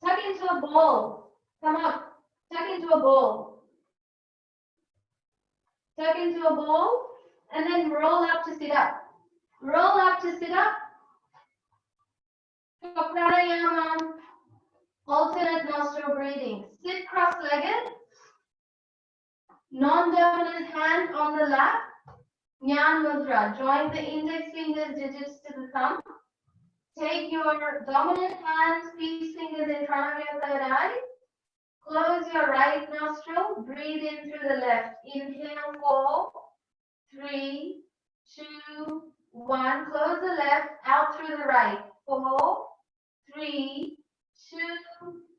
Tuck into a ball. Come up. Tuck into a ball. Tuck into a ball. And then roll up to sit up. Roll up to sit up. For pranayama, alternate nostril breathing. Sit cross-legged. Non-dominant hand on the lap. Jnana mudra. Join the index fingers, digits to the thumb. Take your dominant hand, peace fingers in front of your third eye. Close your right nostril. Breathe in through the left. Inhale 4, 3, 2, 1. Close the left. Out through the right. 4, 3, 2,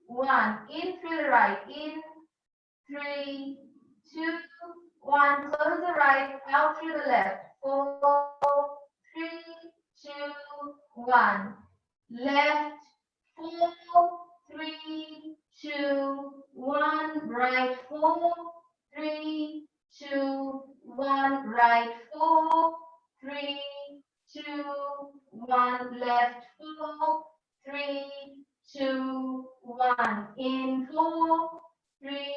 1. In through the right. In 3, 2, 1. Close the right. Out through the left. 4, 3, 2, 1. Left. 4, 3, 2, 1. Right. 4, 3, 2, 1. Right. 4, 3, 2, 1. Left. 4, 3, 2, 1. In 4, 3,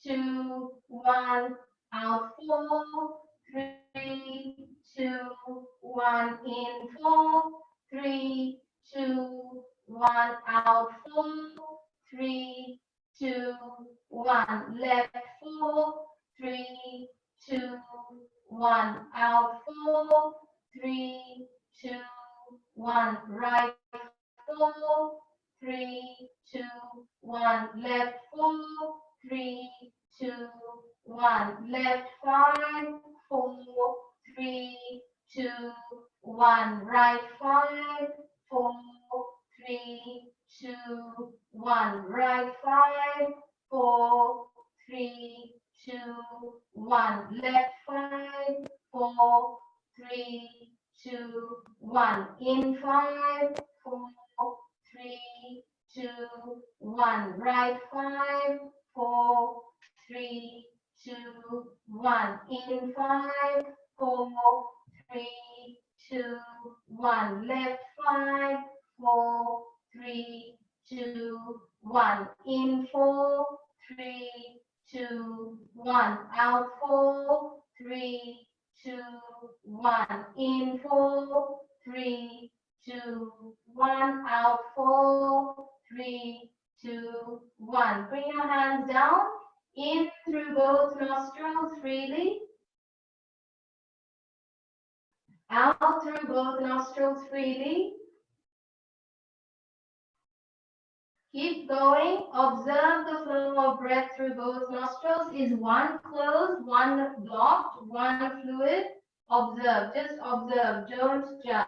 2, 1. Out 4, 3, 2, 1. In 4, 3, 2, 1. Out 4, 3, 2, 1. Left 4, 3, 2, 1. Out 4, 3, 2, 1. Right 4, 3, 2, 1. Left 4, 3, 2, 1. Left 5, 4, 3, 2, 1. Right 5, 4, 3, 2, 1. Right 5, 4, 3, 2, 1. Left 5, 4, 3, 2, 1. In 5, 4, 3, 2, 1. Right 5, 4, 3, 2, 1. In 5, 4, 3, 2, 1. Left 5, 4, 3, 2, 1. In 4, 3, 2, 1. Out 4, 3, 2, 1. In 4, 3, 2, 1. Out 4, 3, 2, 1. Bring your hands down. In through both nostrils freely. Out through both nostrils freely. Keep going. Observe the flow of breath through both nostrils. Is one closed, one blocked, one fluid? Observe. Just observe. Don't judge.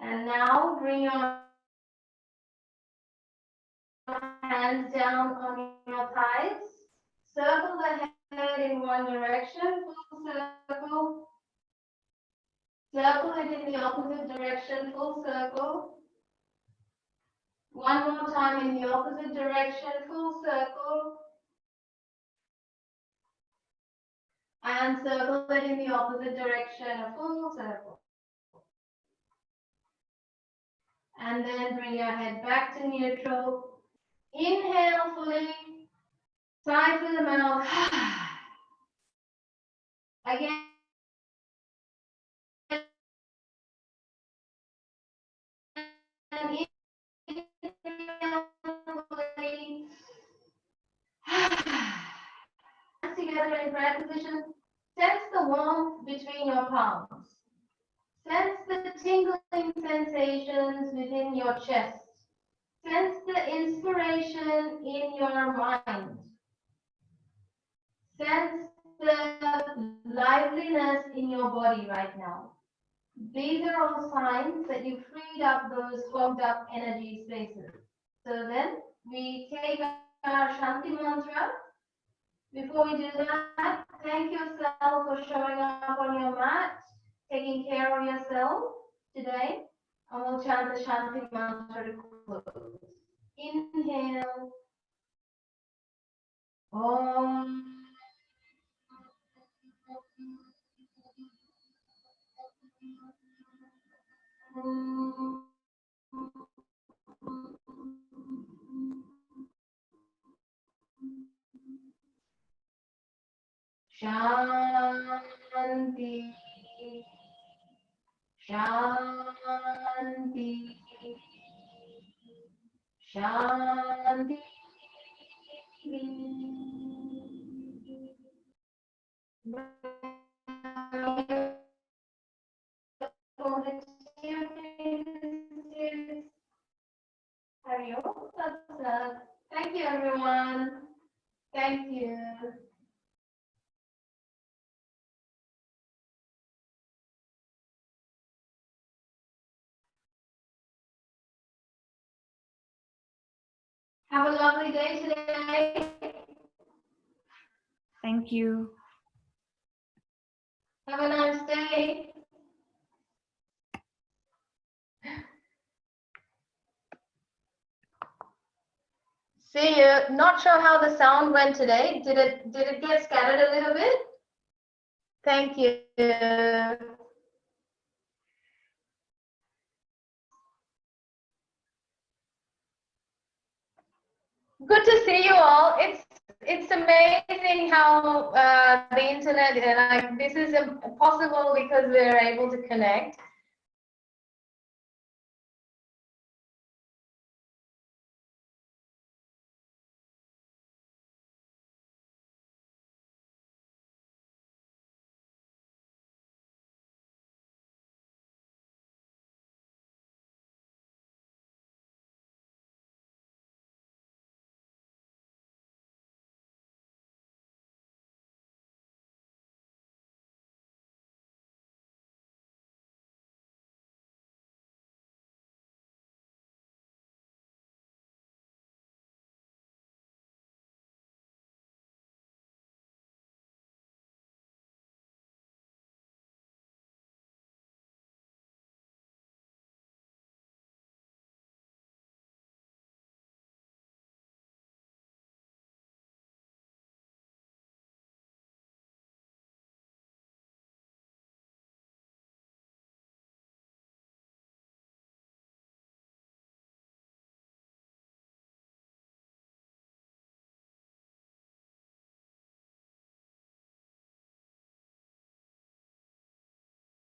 And now bring your hands down on your thighs. Circle the head in one direction, full circle. Circle it in the opposite direction, full circle. One more time in the opposite direction, full circle. And circle it in the opposite direction, a full circle. And then bring your head back to neutral. Inhale fully. Sigh through the mouth. Again. while you're in prayer position, sense the warmth between your palms. Sense the tingling sensations within your chest. Sense the inspiration in your mind. Sense the liveliness in your body right now. These are all signs that you freed up those clogged up energy spaces. So then we take our Shanti mantra. Before we do that, thank yourself for showing up on your mat, taking care of yourself today, and we'll chant the Shanti mantra to close. Inhale. Om. Shanti. Shanti. Shanti. Thank you, everyone. Thank you. Have a lovely day today. Thank you. Have a nice day. See you. Not sure how the sound went today. Did it get scattered a little bit? Thank you. Good to see you all. It's amazing how the internet, like, this is possible because we're able to connect.